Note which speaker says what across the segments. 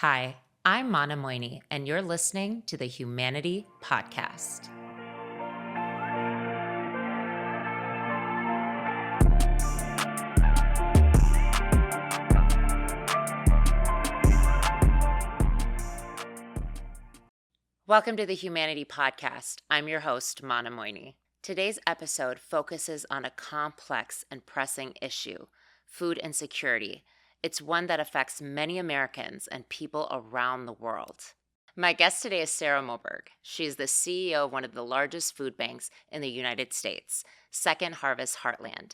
Speaker 1: Hi, I'm Mana Moini, and you're listening to the Humanity Podcast. Welcome to the Humanity Podcast. I'm your host, Mana Moini. Today's episode focuses on a complex and pressing issue, food insecurity. It's one that affects many Americans and people around the world. My guest today is Sarah Moberg. She's the CEO of one of the largest food banks in the United States, Second Harvest Heartland.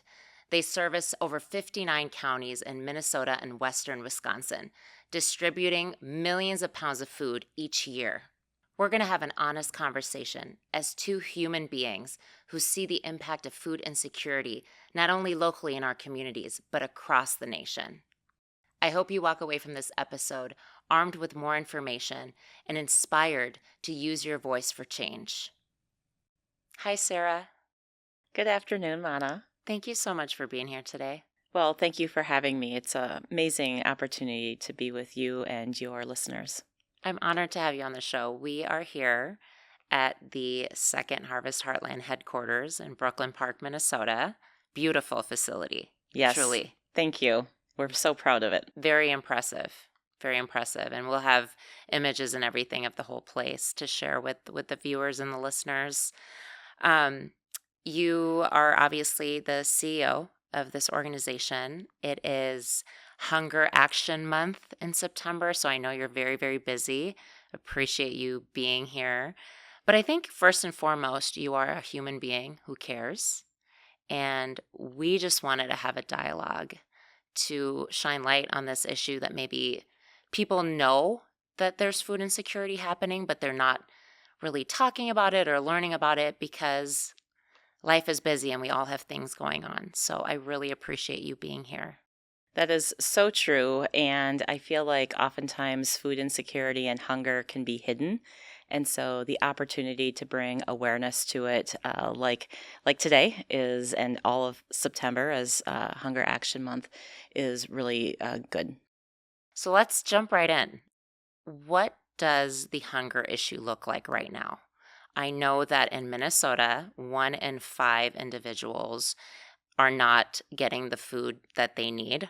Speaker 1: They service over 59 counties in Minnesota and western Wisconsin, distributing millions of pounds of food each year. We're going to have an honest conversation as two human beings who see the impact of food insecurity, not only locally in our communities, but across the nation. I hope you walk away from this episode armed with more information and inspired to use your voice for change. Hi, Sarah.
Speaker 2: Good afternoon, Mana.
Speaker 1: Thank you so much for being here today.
Speaker 2: Well, thank you for having me. It's an amazing opportunity to be with you and your listeners.
Speaker 1: I'm honored to have you on the show. We are here at the Second Harvest Heartland headquarters in Brooklyn Park, Minnesota. Beautiful facility.
Speaker 2: Yes.
Speaker 1: Truly.
Speaker 2: Thank you. We're so proud of it.
Speaker 1: Very impressive. Very impressive. And we'll have images and everything of the whole place to share with the viewers and the listeners. You are obviously the CEO of this organization. It is Hunger Action Month in September, so I know you're very, very busy. Appreciate you being here. But I think first and foremost, you are a human being who cares. And we just wanted to have a dialogue to shine light on this issue that maybe people know that there's food insecurity happening, but they're not really talking about it or learning about it because life is busy and we all have things going on. So I really appreciate you being here.
Speaker 2: That is so true. And I feel like oftentimes food insecurity and hunger can be hidden. And so the opportunity to bring awareness to it, like today is, and all of September as Hunger Action Month is really good.
Speaker 1: So let's jump right in. What does the hunger issue look like right now? I know that in Minnesota, 1 in 5 individuals are not getting the food that they need.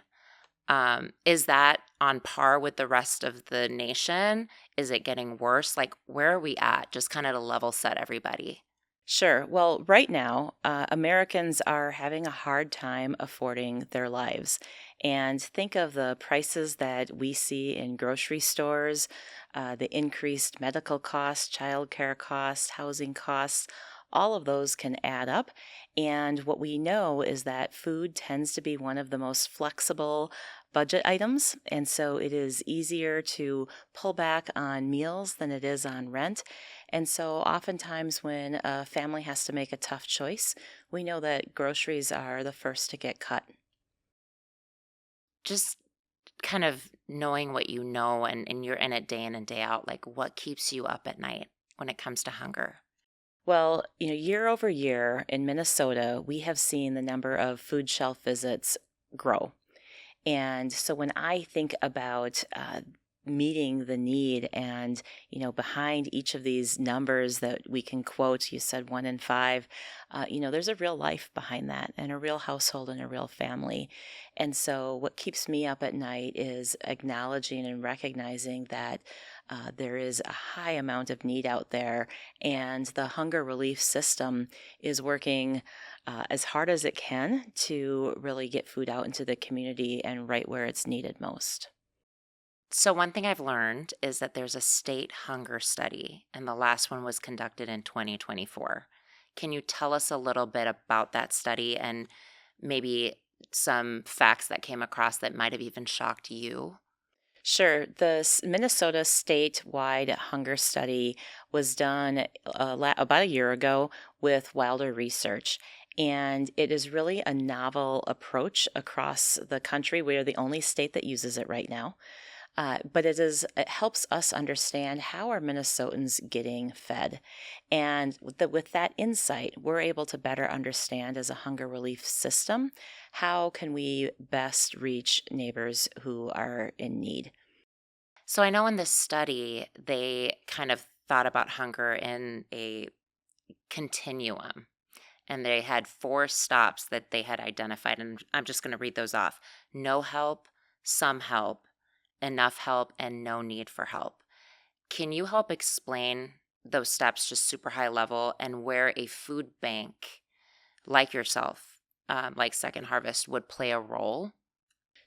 Speaker 1: Is that on par with the rest of the nation? Is it getting worse? Like, where are we at? Just kind of to level set everybody.
Speaker 2: Sure. Well, right now, Americans are having a hard time affording their lives. And think of the prices that we see in grocery stores, the increased medical costs, childcare costs, housing costs. All of those can add up. And what we know is that food tends to be one of the most flexible budget items. And so it is easier to pull back on meals than it is on rent. And so oftentimes when a family has to make a tough choice, we know that groceries are the first to get cut.
Speaker 1: Just kind of knowing what you know and you're in it day in and day out, like what keeps you up at night when it comes to hunger?
Speaker 2: Well, year over year in Minnesota, we have seen the number of food shelf visits grow. And so when I think about meeting the need and, behind each of these numbers that we can quote, you said 1 in 5, there's a real life behind that and a real household and a real family. And so what keeps me up at night is acknowledging and recognizing that there is a high amount of need out there, and the hunger relief system is working as hard as it can to really get food out into the community and right where it's needed most.
Speaker 1: So one thing I've learned is that there's a state hunger study, and the last one was conducted in 2024. Can you tell us a little bit about that study and maybe some facts that came across that might have even shocked you?
Speaker 2: Sure. The Minnesota statewide hunger study was done about a year ago with Wilder Research. And it is really a novel approach across the country. We are the only state that uses it right now. But it helps us understand how are Minnesotans getting fed. And with that insight, we're able to better understand as a hunger relief system, how can we best reach neighbors who are in need.
Speaker 1: So I know in this study, they kind of thought about hunger in a continuum, and they had four stops that they had identified. And I'm just going to read those off: no help, some help, enough help, and no need for help. Can you help explain those steps just super high level and where a food bank like yourself, like Second Harvest, would play a role?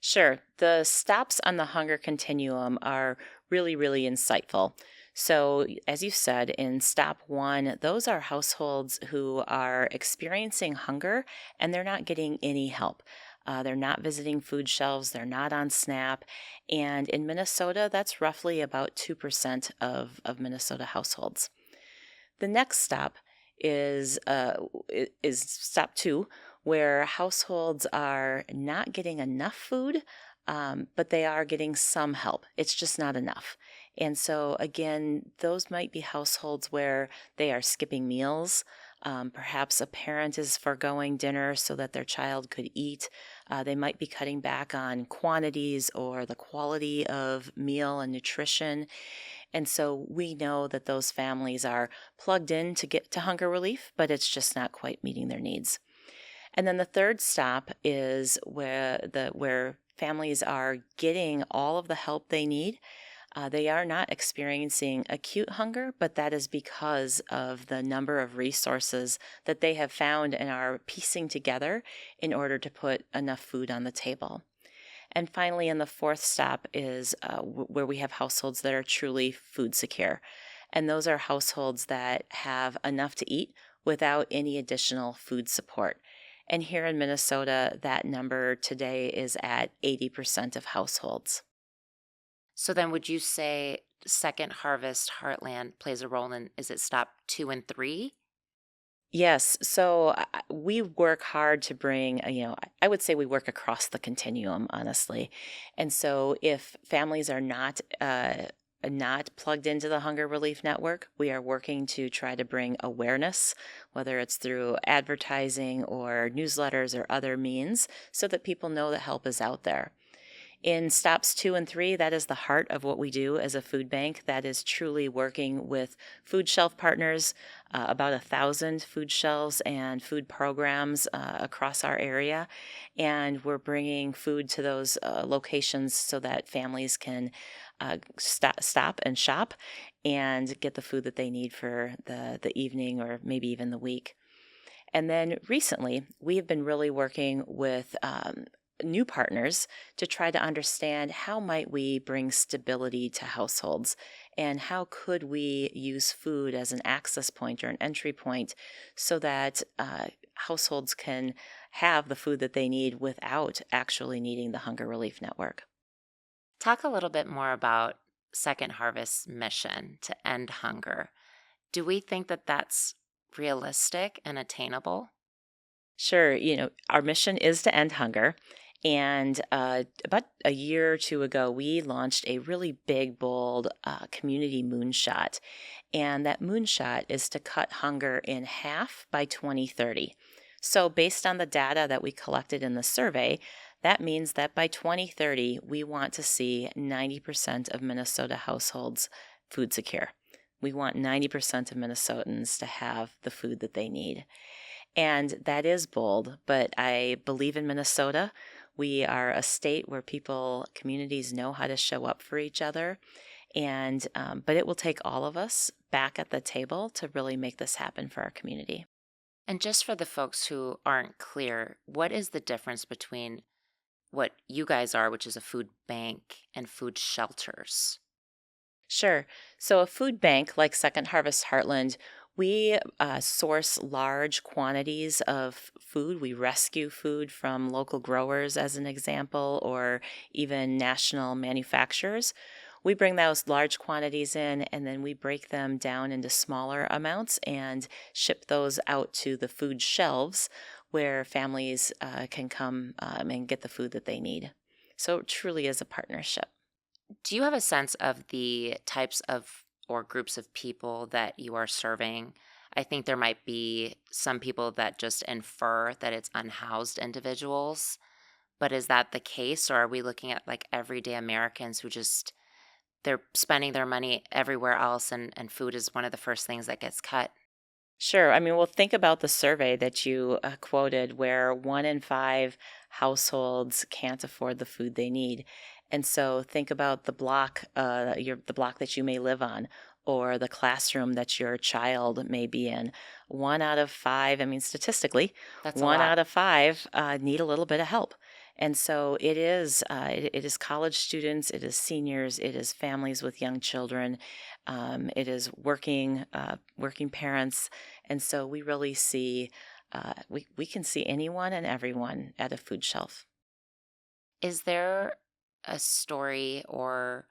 Speaker 2: Sure. The stops on the hunger continuum are really, really insightful. So, as you said, in stop one, those are households who are experiencing hunger and they're not getting any help. They're not visiting food shelves, they're not on SNAP. And in Minnesota, that's roughly about 2% of Minnesota households. The next stop is stop two, where households are not getting enough food, but they are getting some help. It's just not enough. And so, again, those might be households where they are skipping meals. Perhaps a parent is foregoing dinner so that their child could eat. They might be cutting back on quantities or the quality of meal and nutrition. And so we know that those families are plugged in to get to hunger relief, but it's just not quite meeting their needs. And then the third stop is where families are getting all of the help they need. They are not experiencing acute hunger, but that is because of the number of resources that they have found and are piecing together in order to put enough food on the table. And finally, in the fourth stop is where we have households that are truly food secure. And those are households that have enough to eat without any additional food support. And here in Minnesota, that number today is at 80% of households.
Speaker 1: So then would you say Second Harvest Heartland plays a role in, is it stop two and three?
Speaker 2: Yes, so we work hard to bring, I would say we work across the continuum, honestly. And so if families are not plugged into the Hunger Relief Network, we are working to try to bring awareness, whether it's through advertising or newsletters or other means, so that people know that help is out there. In stops two and three, that is the heart of what we do as a food bank. That is truly working with food shelf partners, about 1,000 food shelves and food programs across our area. And we're bringing food to those locations so that families can stop and shop and get the food that they need for the evening or maybe even the week. And then recently, we have been really working with new partners to try to understand how might we bring stability to households and how could we use food as an access point or an entry point so that households can have the food that they need without actually needing the Hunger Relief Network.
Speaker 1: Talk a little bit more about Second Harvest's mission to end hunger. Do we think that that's realistic and attainable?
Speaker 2: Sure, our mission is to end hunger. And about a year or two ago, we launched a really big, bold community moonshot. And that moonshot is to cut hunger in half by 2030. So, based on the data that we collected in the survey, that means that by 2030, we want to see 90% of Minnesota households food secure. We want 90% of Minnesotans to have the food that they need. And that is bold, but I believe in Minnesota. We are a state where communities know how to show up for each other. And, but it will take all of us back at the table to really make this happen for our community.
Speaker 1: And just for the folks who aren't clear, what is the difference between what you guys are, which is a food bank, and food shelters?
Speaker 2: Sure. So, a food bank like Second Harvest Heartland, we source large quantities of food. We rescue food from local growers, as an example, or even national manufacturers. We bring those large quantities in and then we break them down into smaller amounts and ship those out to the food shelves where families can come and get the food that they need. So, it truly is a partnership.
Speaker 1: Do you have a sense of the types of or groups of people that you are serving? I think there might be some people that just infer that it's unhoused individuals, but is that the case, or are we looking at like everyday Americans who just they're spending their money everywhere else, and food is one of the first things that gets cut.
Speaker 2: Sure. I mean, well, think about the survey that you quoted where 1 in 5 households can't afford the food they need. And so think about the block that you may live on, or the classroom that your child may be in. 1 out of 5, I mean, statistically,
Speaker 1: That's a
Speaker 2: one
Speaker 1: lot.
Speaker 2: out of five need a little bit of help. And so it is college students, it is seniors, it is families with young children, it is working parents, and so we really see, we can see anyone and everyone at a food shelf.
Speaker 1: Is there a story or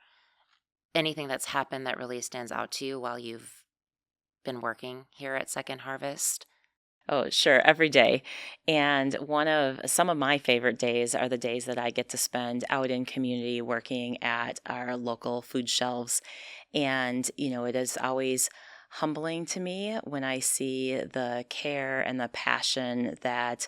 Speaker 1: anything that's happened that really stands out to you while you've been working here at Second Harvest?
Speaker 2: Oh, sure, every day. And some of my favorite days are the days that I get to spend out in community working at our local food shelves. And, it is always humbling to me when I see the care and the passion that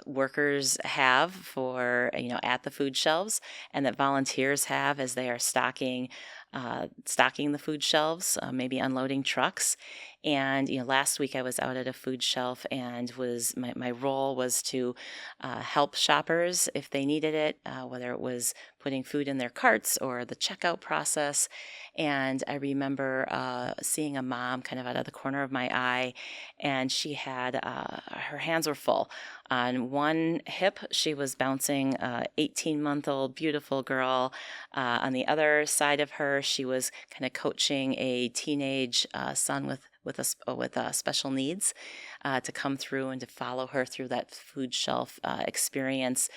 Speaker 2: workers have for, at the food shelves, and that volunteers have as they are stocking the food shelves, maybe unloading trucks. And last week I was out at a food shelf, and was my role was to help shoppers if they needed it, whether it was putting food in their carts or the checkout process. And I remember seeing a mom kind of out of the corner of my eye, and she had her hands were full. On one hip, she was bouncing a 18-month-old beautiful girl. On the other side of her, she was kind of coaching a teenage son with special needs to come through and to follow her through that food shelf experience.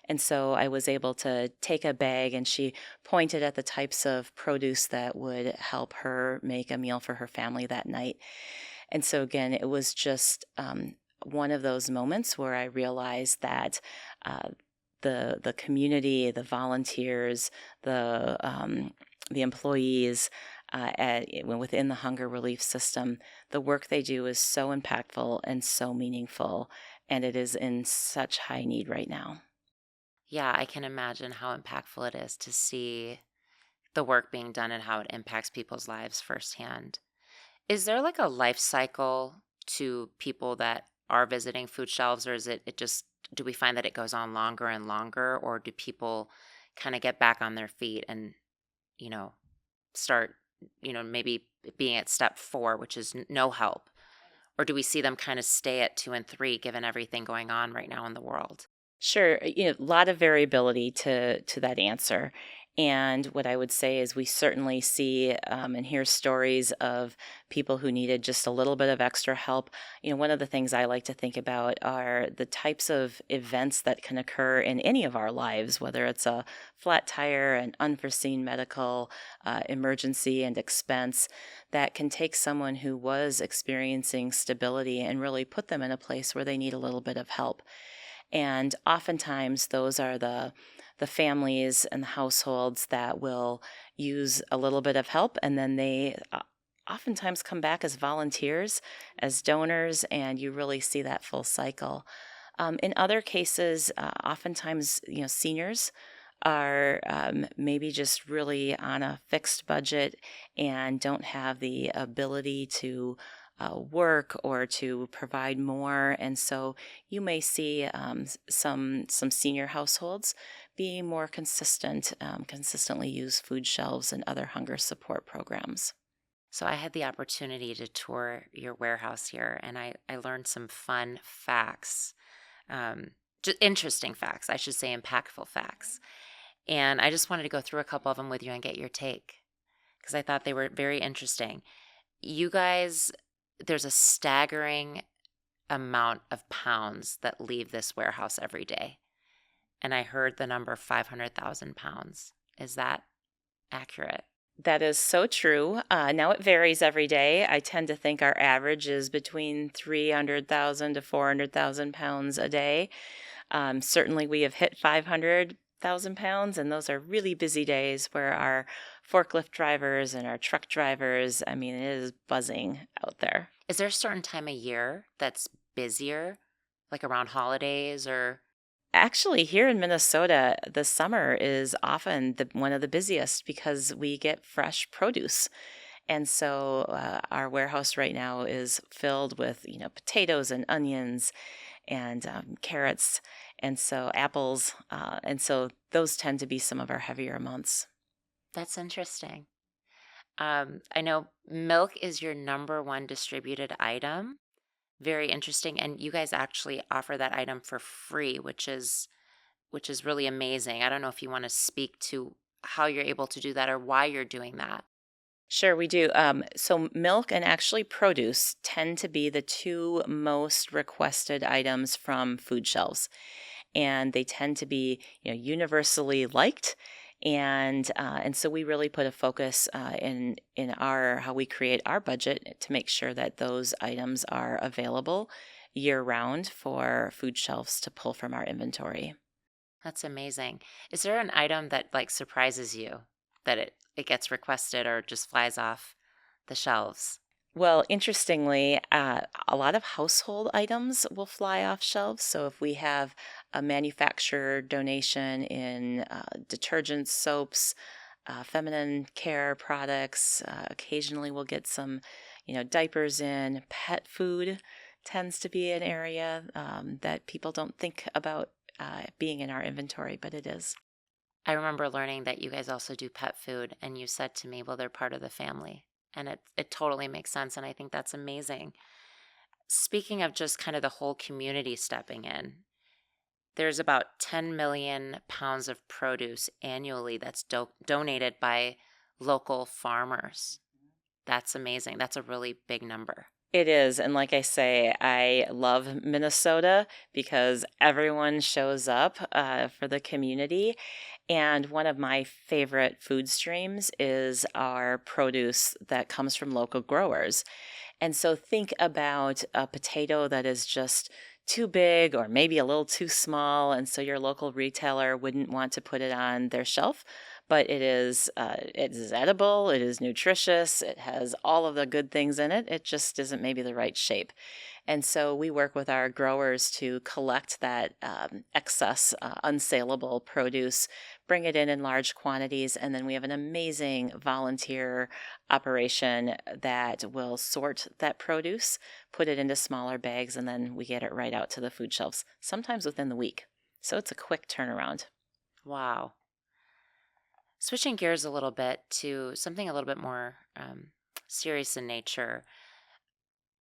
Speaker 2: And so I was able to take a bag, and she pointed at the types of produce that would help her make a meal for her family that night. And so again, it was just one of those moments where I realized that the community, the volunteers, the employees within the hunger relief system, the work they do is so impactful and so meaningful, and it is in such high need right now.
Speaker 1: Yeah, I can imagine how impactful it is to see the work being done and how it impacts people's lives firsthand. Is there like a life cycle to people that are visiting food shelves, or is it just, do we find that it goes on longer and longer, or do people kind of get back on their feet and, you know, start, maybe being at step 4, which is no help? Or do we see them kind of stay at 2 and 3 given everything going on right now in the world?
Speaker 2: Sure, a lot of variability to that answer. And what I would say is we certainly see and hear stories of people who needed just a little bit of extra help. One of the things I like to think about are the types of events that can occur in any of our lives, whether it's a flat tire, an unforeseen medical emergency and expense, that can take someone who was experiencing stability and really put them in a place where they need a little bit of help. And oftentimes, those are the families and the households that will use a little bit of help, and then they oftentimes come back as volunteers, as donors, and you really see that full cycle. In other cases, oftentimes, seniors are maybe just really on a fixed budget and don't have the ability to work or to provide more, and so you may see some senior households be more consistently use food shelves and other hunger support programs.
Speaker 1: So I had the opportunity to tour your warehouse here, and I learned some fun facts, just interesting facts, I should say, impactful facts. And I just wanted to go through a couple of them with you and get your take because I thought they were very interesting. You guys, there's a staggering amount of pounds that leave this warehouse every day. And I heard the number 500,000 pounds. Is that accurate?
Speaker 2: That is so true. Now it varies every day. I tend to think our average is between 300,000 to 400,000 pounds a day. Certainly, we have hit 500,000 pounds, and those are really busy days where our forklift drivers and our truck drivers, I mean, it is buzzing out there.
Speaker 1: Is there a certain time of year that's busier, like around holidays or?
Speaker 2: Actually, here in Minnesota, the summer is often one of the busiest because we get fresh produce. And so our warehouse right now is filled with, potatoes and onions and carrots, and so apples. And so those tend to be some of our heavier months.
Speaker 1: That's interesting. I know milk is your number one distributed item. Very interesting. And you guys actually offer that item for free, which is really amazing. I don't know if you want to speak to how you're able to do that or why you're doing that.
Speaker 2: Sure, we do. So, milk and actually produce tend to be the two most requested items from food shelves, and they tend to be, universally liked. And so we really put a focus in our how we create our budget to make sure that those items are available year round for food shelves to pull from our inventory.
Speaker 1: That's amazing. Is there an item that like surprises you that it gets requested or just flies off the shelves?
Speaker 2: Well, interestingly, a lot of household items will fly off shelves. So if we have a manufacturer donation in detergents, soaps, feminine care products, occasionally we'll get some, diapers in. Pet food tends to be an area that people don't think about being in our inventory, but it is.
Speaker 1: I remember learning that you guys also do pet food, and you said to me, well, they're part of the family. And it totally makes sense. And I think that's amazing. Speaking of just kind of the whole community stepping in, there's about 10 million pounds of produce annually that's donated by local farmers. That's amazing. That's a really big number.
Speaker 2: It is. And like I say, I love Minnesota because everyone shows up for the community. And one of my favorite food streams is our produce that comes from local growers. And so think about a potato that is just too big or maybe a little too small. And so your local retailer wouldn't want to put it on their shelf. But it is edible, it is nutritious, it has all of the good things in it. It just isn't maybe the right shape. And so we work with our growers to collect that excess, unsaleable produce, bring it in large quantities, and then we have an amazing volunteer operation that will sort that produce, put it into smaller bags, and then we get it right out to the food shelves, sometimes within the week. So it's a quick turnaround.
Speaker 1: Wow. Switching gears a little bit to something a little bit more serious in nature.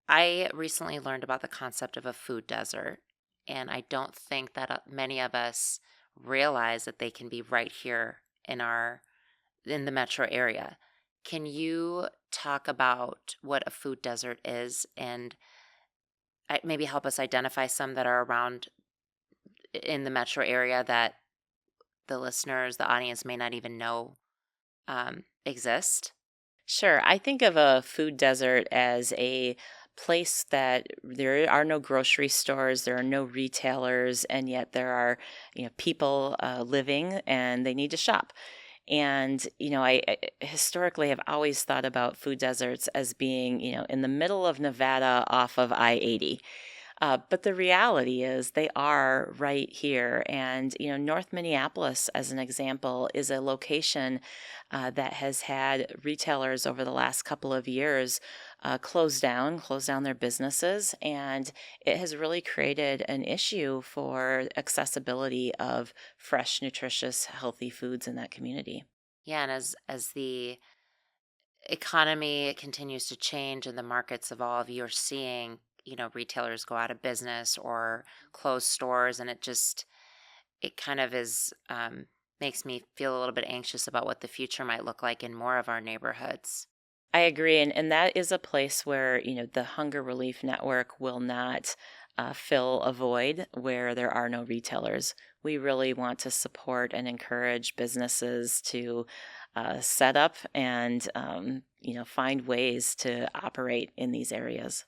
Speaker 1: I recently learned about the concept of a food desert, and I don't think that many of us realize that they can be right here in the metro area. Can you talk about what a food desert is and maybe help us identify some that are around in the metro area that the listeners, the audience may not even know exist?
Speaker 2: Sure. I think of a food desert as a place that there are no grocery stores, there are no retailers, and yet there are, people living and they need to shop. And, I historically have always thought about food deserts as being, in the middle of Nevada off of I-80. But the reality is they are right here. And, North Minneapolis, as an example, is a location that has had retailers over the last couple of years close down their businesses. And it has really created an issue for accessibility of fresh, nutritious, healthy foods in that community.
Speaker 1: Yeah, and as the economy continues to change and the markets evolve, you're seeing, retailers go out of business or close stores, and it kind of is makes me feel a little bit anxious about what the future might look like in more of our neighborhoods.
Speaker 2: I agree. And that is a place where, the Hunger Relief Network will not fill a void where there are no retailers. We really want to support and encourage businesses to set up and, find ways to operate in these areas.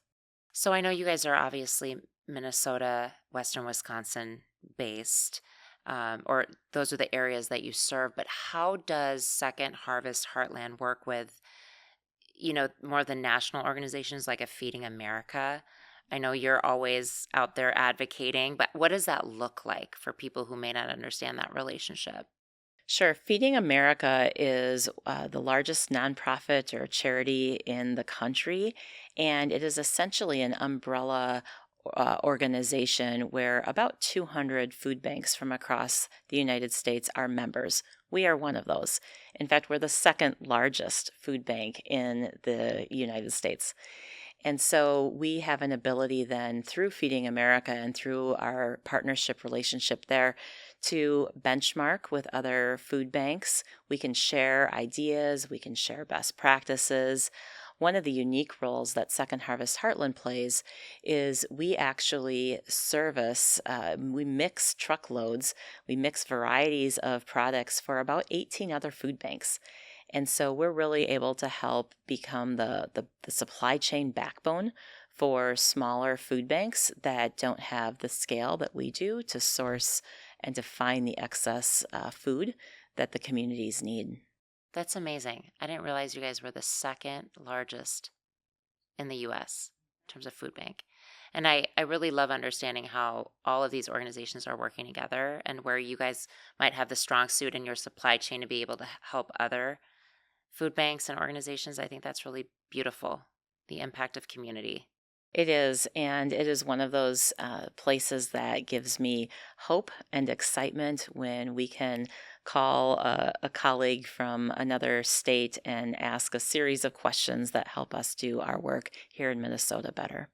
Speaker 1: So I know you guys are obviously Minnesota, Western Wisconsin based, or those are the areas that you serve. But how does Second Harvest Heartland work with, more than national organizations like a Feeding America? I know you're always out there advocating, but what does that look like for people who may not understand that relationship?
Speaker 2: Sure. Feeding America is the largest nonprofit or charity in the country, and it is essentially an umbrella organization where about 200 food banks from across the United States are members. We are one of those. In fact, we're the second largest food bank in the United States. And so we have an ability then through Feeding America and through our partnership relationship there to benchmark with other food banks. We can share ideas, we can share best practices. One of the unique roles that Second Harvest Heartland plays is we actually we mix truckloads, we mix varieties of products for about 18 other food banks. And so we're really able to help become the supply chain backbone for smaller food banks that don't have the scale that we do to source and to find the excess food that the communities need.
Speaker 1: That's amazing. I didn't realize you guys were the second largest in the US in terms of food bank. And I really love understanding how all of these organizations are working together and where you guys might have the strong suit in your supply chain to be able to help other food banks and organizations. I think that's really beautiful, the impact of community.
Speaker 2: It is, and it is one of those places that gives me hope and excitement when we can call a colleague from another state and ask a series of questions that help us do our work here in Minnesota better.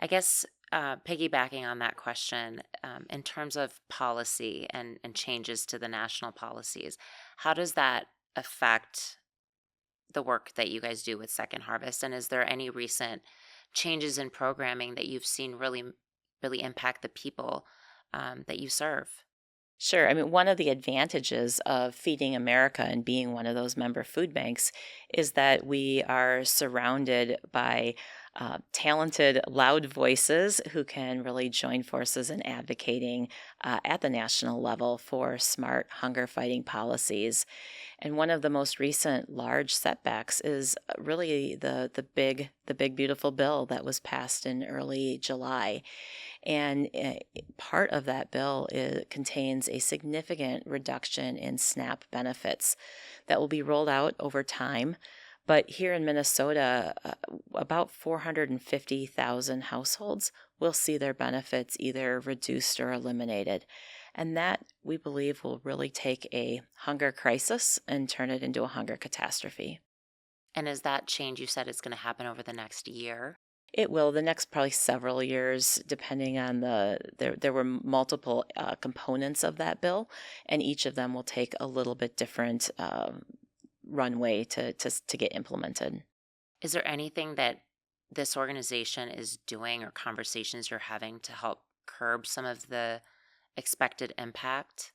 Speaker 1: I guess piggybacking on that question, in terms of policy and changes to the national policies, how does that affect the work that you guys do with Second Harvest? And is there any recent changes in programming that you've seen really impact the people that you serve?
Speaker 2: Sure. I mean, one of the advantages of Feeding America and being one of those member food banks is that we are surrounded by talented, loud voices who can really join forces in advocating at the national level for smart hunger fighting policies. And one of the most recent large setbacks is really the big beautiful bill that was passed in early July. And part of that bill contains a significant reduction in SNAP benefits that will be rolled out over time. But here in Minnesota, about 450,000 households will see their benefits either reduced or eliminated. And that, we believe, will really take a hunger crisis and turn it into a hunger catastrophe.
Speaker 1: And is that change you said is going to happen over the next year?
Speaker 2: It will the next probably several years, depending on there were multiple components of that bill, and each of them will take a little bit different runway to get implemented.
Speaker 1: Is there anything that this organization is doing or conversations you're having to help curb some of the expected impact?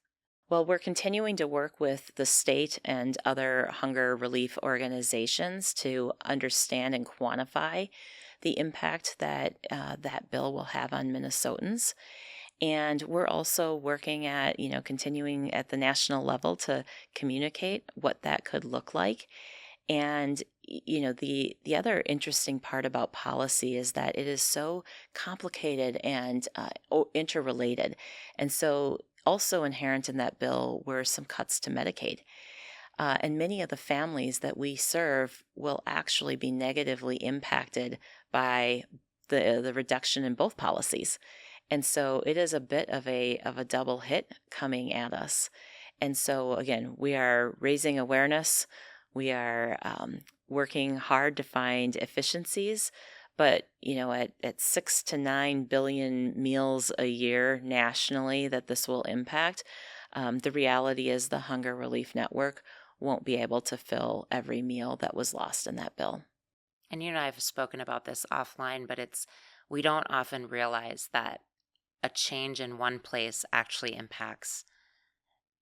Speaker 2: Well, we're continuing to work with the state and other hunger relief organizations to understand and quantify the impact that that bill will have on Minnesotans. And we're also working at, continuing at the national level to communicate what that could look like. And the other interesting part about policy is that it is so complicated and interrelated. And so also inherent in that bill were some cuts to Medicaid. And many of the families that we serve will actually be negatively impacted by the reduction in both policies. And so it is a bit of a double hit coming at us. And so again, we are raising awareness. We are working hard to find efficiencies. But at 6 to 9 billion meals a year nationally that this will impact, the reality is the Hunger Relief Network won't be able to fill every meal that was lost in that bill.
Speaker 1: And you and I have spoken about this offline, but we don't often realize that a change in one place actually impacts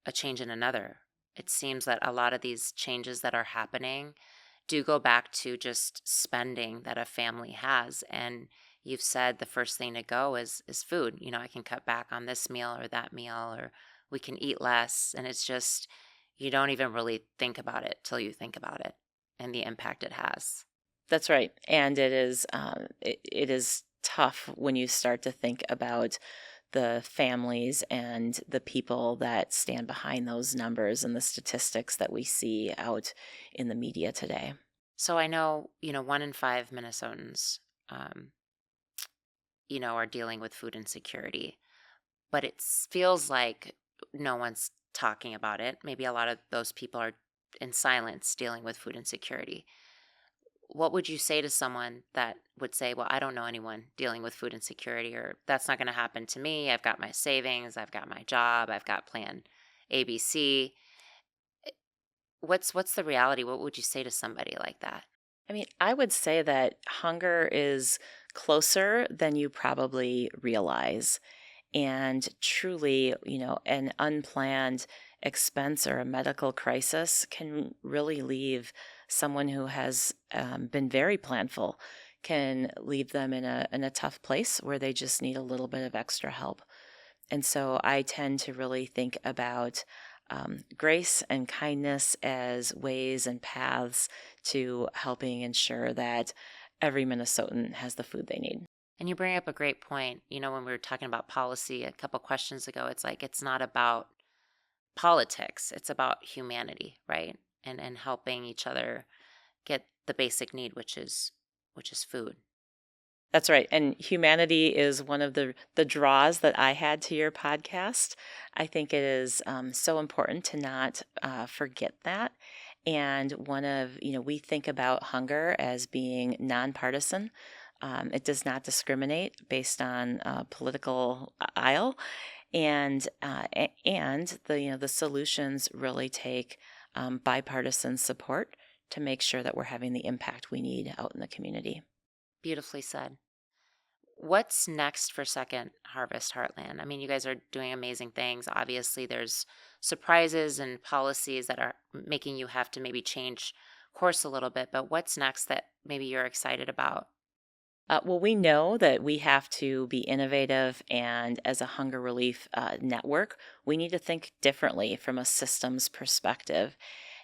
Speaker 1: a change in another. It seems that a lot of these changes that are happening do go back to just spending that a family has. And you've said the first thing to go is food. I can cut back on this meal or that meal, or we can eat less. And it's just, you don't even really think about it till you think about it and the impact it has.
Speaker 2: That's right. And it is tough when you start to think about the families and the people that stand behind those numbers and the statistics that we see out in the media today.
Speaker 1: So I know, 1 in 5 Minnesotans, are dealing with food insecurity, but it feels like no one's talking about it. Maybe a lot of those people are in silence dealing with food insecurity. What would you say to someone that would say, well, I don't know anyone dealing with food insecurity, or that's not going to happen to me. I've got my savings, I've got my job, I've got plan ABC. What's the reality? What would you say to somebody like that?
Speaker 2: I mean, I would say that hunger is closer than you probably realize. And truly, an unplanned expense or a medical crisis can really leave someone who has been very planful, can leave them in a tough place where they just need a little bit of extra help. And so I tend to really think about grace and kindness as ways and paths to helping ensure that every Minnesotan has the food they need.
Speaker 1: And you bring up a great point. When we were talking about policy a couple questions ago, it's like it's not about politics, it's about humanity, right? And helping each other get the basic need, which is food.
Speaker 2: That's right. And humanity is one of the draws that I had to your podcast. I think it is so important to not forget that. And we think about hunger as being nonpartisan. It does not discriminate based on political aisle, and the solutions really take bipartisan support to make sure that we're having the impact we need out in the community.
Speaker 1: Beautifully said. What's next for Second Harvest Heartland? I mean, you guys are doing amazing things. Obviously, there's surprises and policies that are making you have to maybe change course a little bit, but what's next that maybe you're excited about?
Speaker 2: Well, we know that we have to be innovative, and as a hunger relief network, we need to think differently from a systems perspective.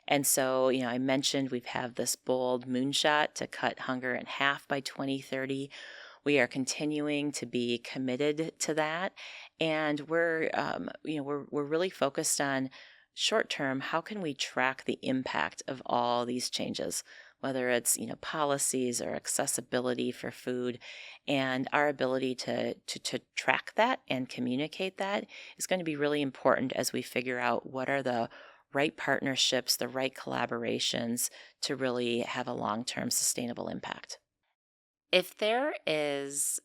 Speaker 2: And so, I mentioned we have this bold moonshot to cut hunger in half by 2030. We are continuing to be committed to that, and we're really focused on short term. How can we track the impact of all these changes, whether it's policies or accessibility for food, and our ability to track that and communicate that is going to be really important as we figure out what are the right partnerships, the right collaborations to really have a long term sustainable impact.
Speaker 1: If there is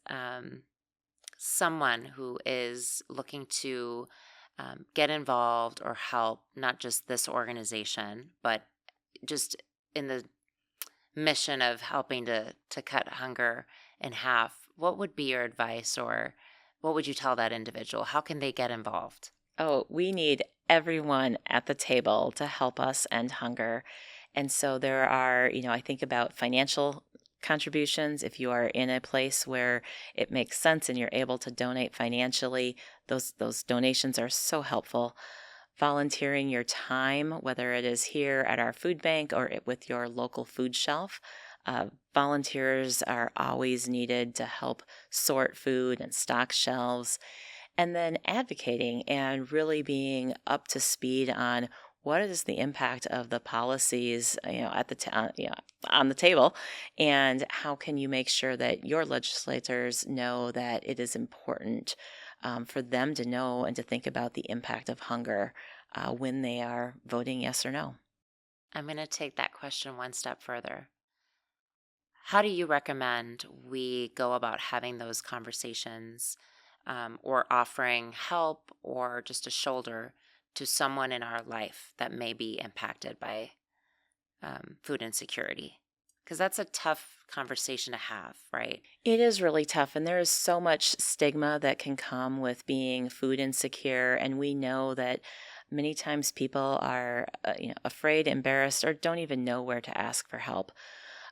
Speaker 1: someone who is looking to get involved or help, not just this organization, but just in the mission of helping to cut hunger in half, what would be your advice, or what would you tell that individual? How can they get involved?
Speaker 2: Oh, we need everyone at the table to help us end hunger. And so there are, I think about financial contributions. If you are in a place where it makes sense and you're able to donate financially, those donations are so helpful. Volunteering your time, whether it is here at our food bank or with your local food shelf. Volunteers are always needed to help sort food and stock shelves. And then advocating and really being up to speed on what is the impact of the policies, at on the table, and how can you make sure that your legislators know that it is important for them to know and to think about the impact of hunger when they are voting yes or no.
Speaker 1: I'm going to take that question one step further. How do you recommend we go about having those conversations, or offering help or just a shoulder to someone in our life that may be impacted by food insecurity? Because that's a tough conversation to have, right?
Speaker 2: It is really tough, and there is so much stigma that can come with being food insecure, and we know that many times people are afraid, embarrassed, or don't even know where to ask for help.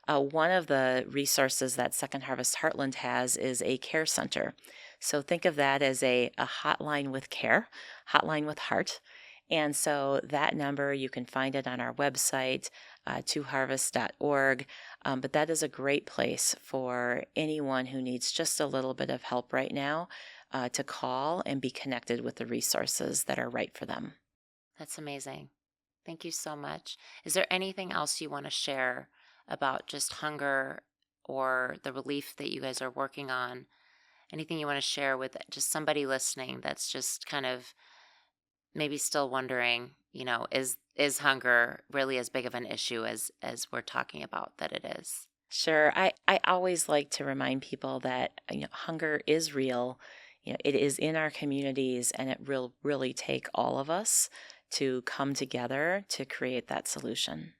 Speaker 2: One of the resources that Second Harvest Heartland has is a care center. So think of that as a hotline with care, hotline with heart. And so that number, you can find it on our website. toharvest.org. But that is a great place for anyone who needs just a little bit of help right now to call and be connected with the resources that are right for them.
Speaker 1: That's amazing. Thank you so much. Is there anything else you want to share about just hunger or the relief that you guys are working on? Anything you want to share with just somebody listening that's just kind of maybe still wondering, is hunger really as big of an issue as we're talking about that it is?
Speaker 2: Sure. I always like to remind people that hunger is real. It is in our communities, and it will really take all of us to come together to create that solution.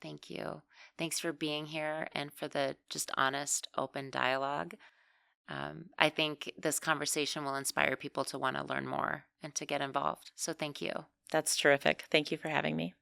Speaker 1: Thank you. Thanks for being here and for the just honest, open dialogue. I think this conversation will inspire people to want to learn more and to get involved. So thank you.
Speaker 2: That's terrific. Thank you for having me.